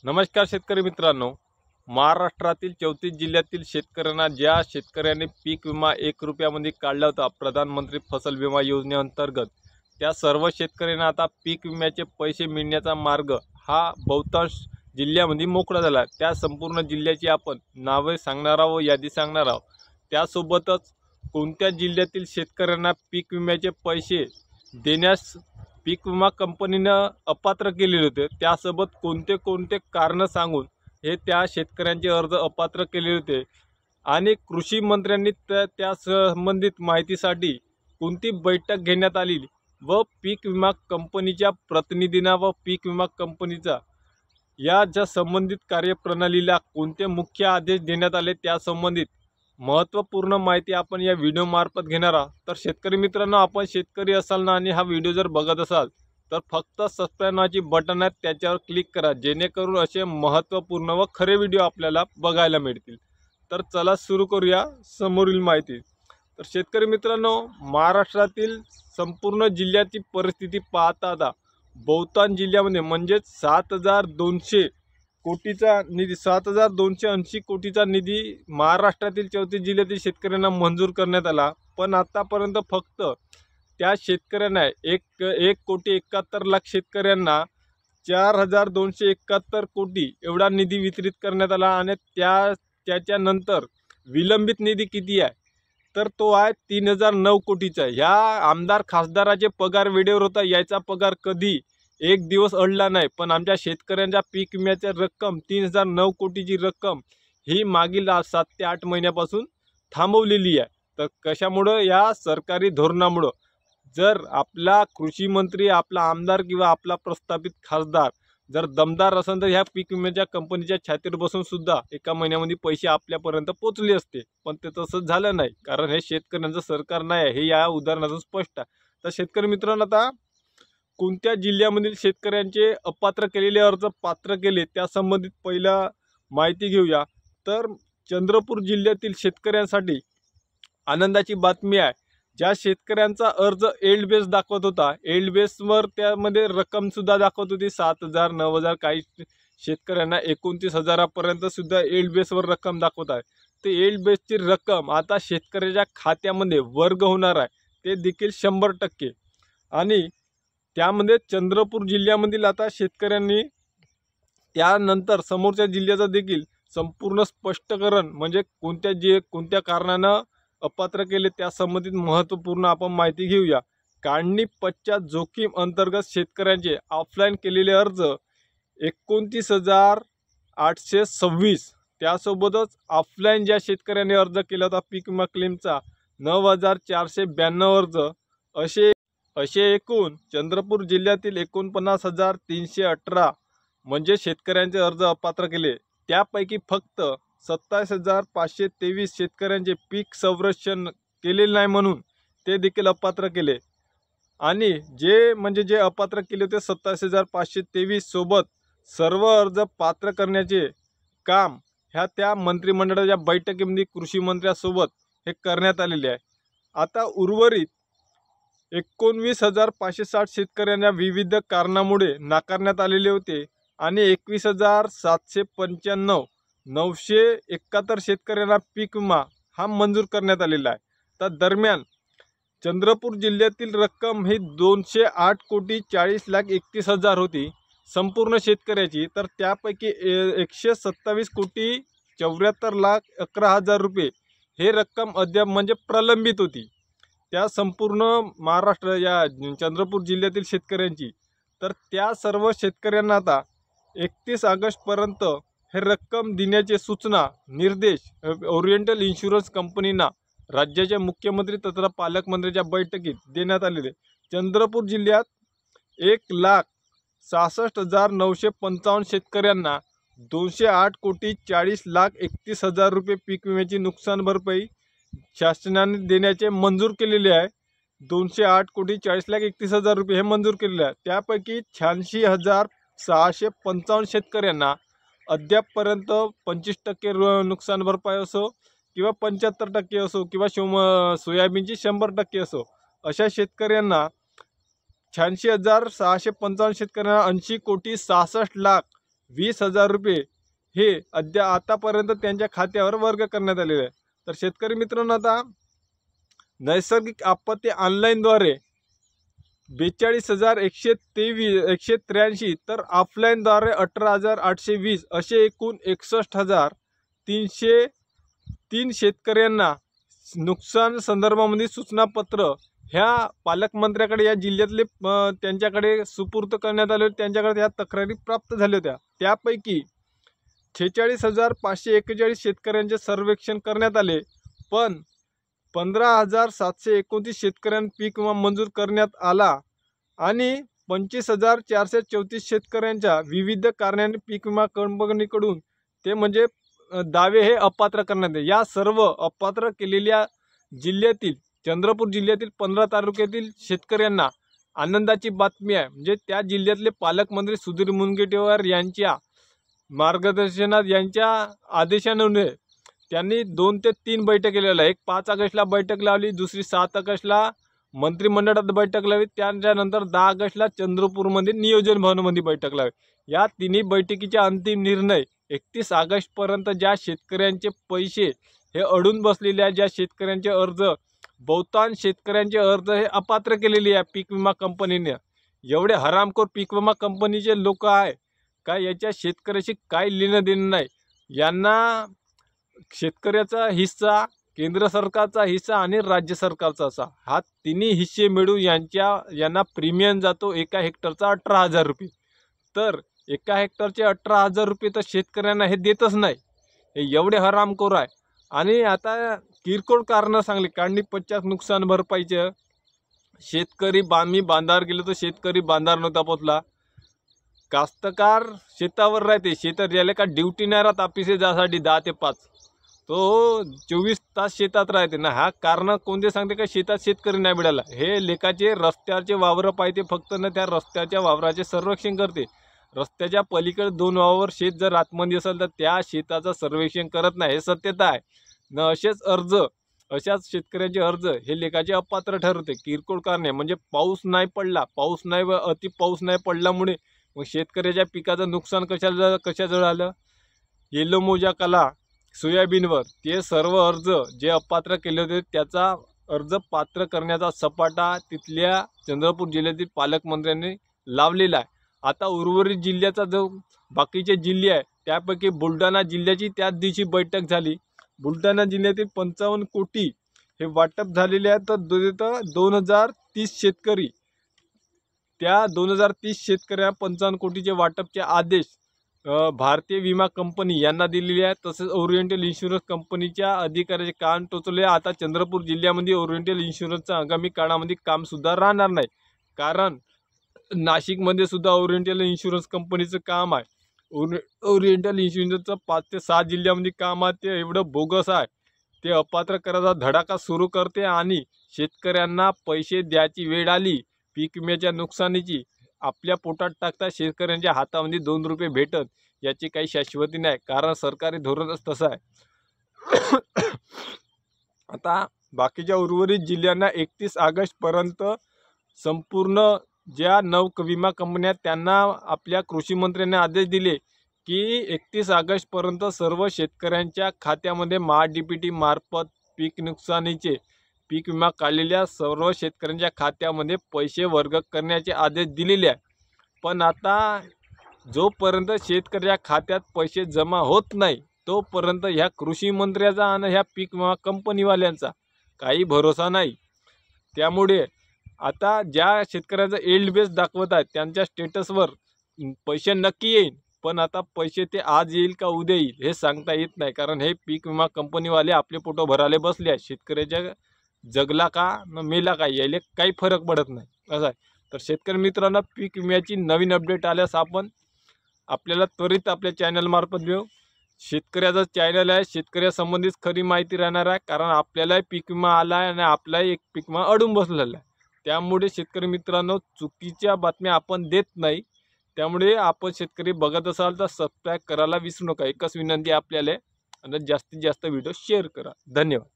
नमस्कार शेतकरी मित्रांनो, महाराष्ट्रातील 34 जिल्ह्यातील शेतकऱ्यांना ज्या शेतकऱ्यांनी पीक विमा 1 रुपयामध्ये काढला होता प्रधानमंत्री फसल विमा योजनेअंतर्गत, त्या सर्व शेतकऱ्यांना आता पीक विम्याचे पैसे मिळण्याचा मार्ग हा बहुतांश जिल्ह्यामध्ये मोकळा झाला. त्या संपूर्ण जिल्ह्याची आपण नावे सांगणार आहोत, यादी सांगणार आहोत. त्यासोबतच कोणत्या जिल्ह्यातील शेतकऱ्यांना पीक विम्याचे पैसे देण्यास पीक विमा कंपनीनं अपात्र केलेले होते, त्यासोबत कोणते कोणते कारण सांगून हे त्या शेतकऱ्यांचे अर्ज अपात्र केलेले होते आणि कृषी मंत्र्यांनी त्या संबंधित माहितीसाठी कोणती बैठक घेण्यात आली व पीक विमा कंपनीच्या प्रतिनिधींना व पीक विमा कंपनीचा या ज्या संबंधित कार्यप्रणालीला कोणते मुख्य आदेश देण्यात आले त्या संबंधित महत्त्वपूर्ण माहिती आपण या व्हिडिओ मार्फत घेणार आहोत. तर शेतकरी मित्रांनो, आपण शेतकरी असाल ना आणि हा व्हिडिओ जर बघत असाल तर फक्त सबस्क्राइब नावाची बटन आहे त्याच्यावर क्लिक करा, जेणेकरून असे महत्त्वपूर्ण व खरे व्हिडिओ आपल्याला बघायला मिळतील. तर चला सुरू करूया समोरील माहिती. तर शेतकरी मित्रांनो, महाराष्ट्रातील संपूर्ण जिल्ह्याची परिस्थिती पाहता आता बहुतांश जिल्ह्यामध्ये म्हणजे 7,200 कोटीचा निधी 7,280 कोटीचा निधी महाराष्ट्रातील 34 जिल्ह्यातील शेतकऱ्यांना मंजूर करण्यात आला. पण आतापर्यंत फक्त त्या शेतकऱ्यांना 1,71,00,000 शेतकऱ्यांना 4,271 कोटी एवढा निधी वितरित करण्यात आला आणि त्याच्यानंतर विलंबित निधी किती आहे तर तो आहे 3,009 कोटीचा. ह्या आमदार खासदाराचे पगार वेळेवर होता, याचा पगार कधी एक दिवस अडला नाही. पण आमच्या शेतकऱ्यांच्या पीक विम्याची रक्कम 3,009 कोटीची रक्कम ही मागील 7 ते 8 महिन्यापासून थांबवलेली आहे. तर कशामुळं? या सरकारी धोरणामुळं. जर आपला कृषी मंत्री, आपला आमदार किंवा आपला प्रस्थापित खासदार जर दमदार असेल तर ह्या पीक विम्याच्या कंपनीच्या छातीवर बसून सुद्धा एका महिन्यामध्ये पैसे आपल्यापर्यंत पोचले असते. पण ते तसंच झालं नाही, कारण हे शेतकऱ्यांचं सरकार नाही आहे, हे या उदाहरणातून स्पष्ट आहे. तर शेतकरी मित्रांनो, आता कोणत्या जिल्ह्यामधील शेतकऱ्यांचे अपात्र केलेले अर्ज पात्र केले त्या संबंधित पहिला माहिती घेऊया. तर चंद्रपूर जिल्ह्यातील शेतकऱ्यांसाठी आनंदाची बातमी आहे. ज्या शेतकऱ्यांचा अर्ज एल्ड बेस दाखवत होता, एल्ड बेसवर त्यामध्ये रक्कम सुद्धा दाखवत होती 7,000 9,000, काही शेतकऱ्यांना 29,000पर्यंत सुद्धा एल्ड बेसवर रक्कम दाखवत आहे. ते एल्ड बेसची रक्कम आता शेतकऱ्याच्या खात्यामध्ये वर्ग होणार आहे, ते देखील 100%. आणि त्यामध्ये चंद्रपूर जिल्ह्यामधील आता शेतकऱ्यांनी त्यानंतर समोरच्या जिल्ह्याचं देखील संपूर्ण स्पष्टीकरण म्हणजे कोणत्या कारणानं अपात्र केले त्या संबंधित महत्त्वपूर्ण आपण माहिती घेऊया. काढणी पश्चात जोखीम अंतर्गत शेतकऱ्यांचे ऑफलाईन केलेले अर्ज 29,826. त्यासोबतच ऑफलाईन ज्या शेतकऱ्यांनी अर्ज केला होता पीक विमा क्लेमचा 9,492 अर्ज. असे एकूण चंद्रपूर जिल्ह्यातील 49,318 म्हणजे शेतकऱ्यांचे अर्ज अपात्र केले. त्यापैकी फक्त 27,523 शेतकऱ्यांचे पीक संरक्षण केलेले नाही म्हणून ते देखील अपात्र केले. आणि जे अपात्र केले होते 27,523 सोबत सर्व अर्ज पात्र करण्याचे काम त्या मंत्रिमंडळाच्या बैठकीमध्ये कृषी मंत्र्यांसोबत हे करण्यात आलेले आहे. आता उर्वरित 19,560 शेतकऱ्यांना विविध कारणामुळे नाकारण्यात आलेले होते आणि 21,795 971 शेतकऱ्यांना पीक विमा हा मंजूर करण्यात आलेला आहे. तर दरम्यान चंद्रपूर जिल्ह्यातील रक्कम ही 208,40,31,000 होती संपूर्ण शेतकऱ्याची. तर त्यापैकी 127,74,11,000 रुपये हे रक्कम अद्याप म्हणजे प्रलंबित होती त्या संपूर्ण महाराष्ट्र या चंद्रपूर जिल्ह्यातील शेतकऱ्यांची. तर त्या सर्व शेतकऱ्यांना आता 31 ऑगस्टपर्यंत हे रक्कम देण्याचे सूचना निर्देश ओरिएंटल इन्शुरन्स कंपनीना राज्याचे मुख्यमंत्री तथा पालकमंत्र्यांच्या बैठकीत देण्यात आलेले. चंद्रपूर जिल्ह्यात 1,66,955 शेतकऱ्यांना 208,40,31,000 रुपये पीक विम्याची नुकसान भरपाई शासनाने देण्याचे मंजूर केलेले आहे. 208,40,31,000 रुपये हे मंजूर केलेले आहे. त्यापैकी 86,655 शेतकऱ्यांना अद्यापपर्यंत 25% नुकसान भरपाई असो किंवा 75% असो किंवा सोयाबीनची 100% असो, अशा शेतकऱ्यांना 86,655 शेतकऱ्यांना 80,66,00,000 20,000 रुपये हे आतापर्यंत त्यांच्या खात्यावर वर्ग करण्यात आलेले आहे। तर शेतकरी मित्रांनो, आता नैसर्गिक आपत्ती ऑनलाईनद्वारे 42,183, तर ऑफलाईनद्वारे 18,820 असे एकूण 61,303 शेतकऱ्यांना नुकसान संदर्भामध्ये सूचनापत्र ह्या पालकमंत्र्याकडे या जिल्ह्यातले त्यांच्याकडे सुपूर्द करण्यात आले। त्यांच्याकडे या तक्रारी प्राप्त झाल्या होत्या। त्यापैकी 46,541 शेतकऱ्यांचे सर्वेक्षण करण्यात आले, पण 15,729 शेतकऱ्यांना पीक विमा मंजूर करण्यात आला आणि 25,434 शेतकऱ्यांच्या विविध कारणांनी पीक विमा कंपनीकडून ते म्हणजे दावे हे अपात्र करण्यात आले। या सर्व अपात्र केलेल्या जिल्ह्यातील चंद्रपूर जिल्ह्यातील 15 तालुक्यातील शेतकऱ्यांना आनंदाची बातमी आहे। म्हणजे त्या जिल्ह्यातले पालकमंत्री सुधीर मुनगंटीवार यांच्या मार्गदर्शनात, यांच्या आदेशानुसार त्यांनी 2 ते 3 बैठक केलेल्या। एक 5 ऑगस्टला बैठक लावली, दुसरी 7 ऑगस्टला मंत्रिमंडळात बैठक लावली, त्यानंतर 10 ऑगस्टला चंद्रपूरमध्ये नियोजन भवनामध्ये बैठक लावली। या तिन्ही बैठकीचा अंतिम निर्णय 31 ऑगस्टपर्यंत ज्या शेतकऱ्यांचे पैसे हे अडून बसलेले आहे, ज्या शेतकऱ्यांचे अर्ज, बहुतांश शेतकऱ्यांचे अर्ज हे अपात्र केलेले आहे पीक विमा कंपनीने। एवढे हरामखोर पीक विमा कंपनीचे लोक आहे का याच्या शेतकऱ्याशी काही लेणं देणं नाही। यांना शेतकऱ्याचा हिस्सा, केंद्र सरकारचा हिस्सा आणि राज्य सरकारचा हिस्सा, हा तिन्ही हिस्से मिळून यांना प्रीमियम जातो एका हेक्टरचा 18,000 रुपये। तर एका हेक्टरचे 18,000 रुपये तर शेतकऱ्यांना हे देतच नाही। हे एवढे हरामखोर आहे। आणि आता किरकोळ कारणं सांगली, काढणी पश्चात नुकसान भरपाईचं शेतकरी मी बांधावर गेलो तर शेतकरी बांधावर नव्हता पोचला। कास्तकार शेतावर राहते, शेतात गेले का ड्युटी नाही राहत ऑफिसे जासाठी 10 ते 5, तो 24 तास शेतात राहते ना। हा कारण कोणते सांगते का शेतात शेतकरी नाही मिळाला। हे लेखाचे रस्त्याचे वावर पाहिजे फक्त ना, त्या रस्त्याच्या वावराचे सर्वेक्षण करते। रस्त्याच्या पलीकडे 2 वावर शेत जर आतमध्ये असेल तर त्या शेताचं सर्वेक्षण करत नाही, हे सत्यता आहे न। अशाच शेतकऱ्यांचे अर्ज हे लेखाचे अपात्र ठरवते। किरकोळ कारणे म्हणजे पाऊस नाही पडला, अति पाऊस नाही पडल्यामुळे मग शेतकऱ्याच्या पिकाचं नुकसान कशाचं झालं, येलो मोजा काला सोयाबीनवर, ते सर्व अर्ज जे अपात्र केले होते त्याचा अर्ज पात्र करण्याचा सपाटा तिथल्या चंद्रपूर जिल्ह्यातील पालकमंत्र्यांनी लावलेला आहे। आता उर्वरित जिल्ह्याचा जो बाकीचे जिल्हे आहे त्यापैकी बुलढाणा जिल्ह्याची त्याच दिवशी बैठक झाली। बुलढाणा जिल्ह्यातील 55 कोटी हे वाटप झालेले आहे। तर 2030 शेतकरी, त्या 2030 शेतकऱ्या 55 कोटीचे वाटपचे आदेश भारतीय विमा कंपनी यांना दिलेली आहे। तसेच ओरिएंटल इन्शुरन्स कंपनीच्या अधिकाऱ्याचे कान टोचले। आता चंद्रपूर जिल्ह्यामध्ये ओरिएंटल इन्शुरन्सचं आगामी काळामध्ये काम सुद्धा राहणार नाही, कारण नाशिकमध्ये सुद्धा ओरिएंटल इन्शुरन्स कंपनीचं काम आहे। ओरिएंटल इन्शुरन्सचं 5 ते 6 जिल्ह्यामध्ये काम आहे, ते एवढं बोगस आहे। ते अपात्र करायचा धडाका सुरू करते आणि शेतकऱ्यांना पैसे द्यायची वेळ आली पीक विम्याच्या नुकसानीची, आपल्या पोटात टाकता शेतकऱ्यांच्या हातामध्ये 2 रुपये भेटत याची काही शाश्वती नाही, कारण सरकारी धोरणच तसं आहे। आता बाकीच्या उर्वरित जिल्ह्यांना 31 ऑगस्टपर्यंत संपूर्ण ज्या 9 विमा कंपन्या त्यांना आपल्या कृषी मंत्र्यांनी आदेश दिले की 31 ऑगस्टपर्यंत सर्व शेतकऱ्यांच्या खात्यामध्ये MHDPT मार्फत पीक नुकसानीचे पीक विमा काढलेल्या सर्व शेतकऱ्यांच्या खात्यामध्ये पैसे वर्ग करण्याचे आदेश दिलेले आहे। पण आता जोपर्यंत शेतकऱ्याच्या खात्यात पैसे जमा होत नाही तोपर्यंत ह्या कृषी मंत्र्याचा आणि ह्या पीक विमा कंपनीवाल्यांचा काही भरोसा नाही। त्यामुळे आता ज्या शेतकऱ्याचा एल्ड बेस दाखवत आहे त्यांच्या स्टेटसवर पैसे नक्की येईल, पण आता पैसे ते आज येईल का उद्या येईल हे सांगता येत नाही, कारण हे पीक विमा कंपनीवाले आपले पोटो भराले बसले आहे। शेतकऱ्याच्या जगला का न मेला का यायला काही फरक पडत नाही असं आहे। तर शेतकरी मित्रांनो, पीक विम्याची नवीन अपडेट आल्यास आपल्याला त्वरित आपल्या चॅनलमार्फत देऊ। शेतकऱ्याचा चॅनल आहे, शेतकऱ्यासंबंधित खरी माहिती राहणार आहे, कारण आपल्यालाही पीक विमा आला आहे आणि आपलाही एक पीक विमा अडून बसलेला आहे। त्यामुळे शेतकरी मित्रांनो, चुकीच्या बातम्या आपण देत नाही। त्यामुळे आपण शेतकरी बघत असाल तर सबस्क्राईब करायला विसरू नका, एकच विनंती आपल्याला, आणि जास्तीत जास्त व्हिडिओ शेअर करा। धन्यवाद।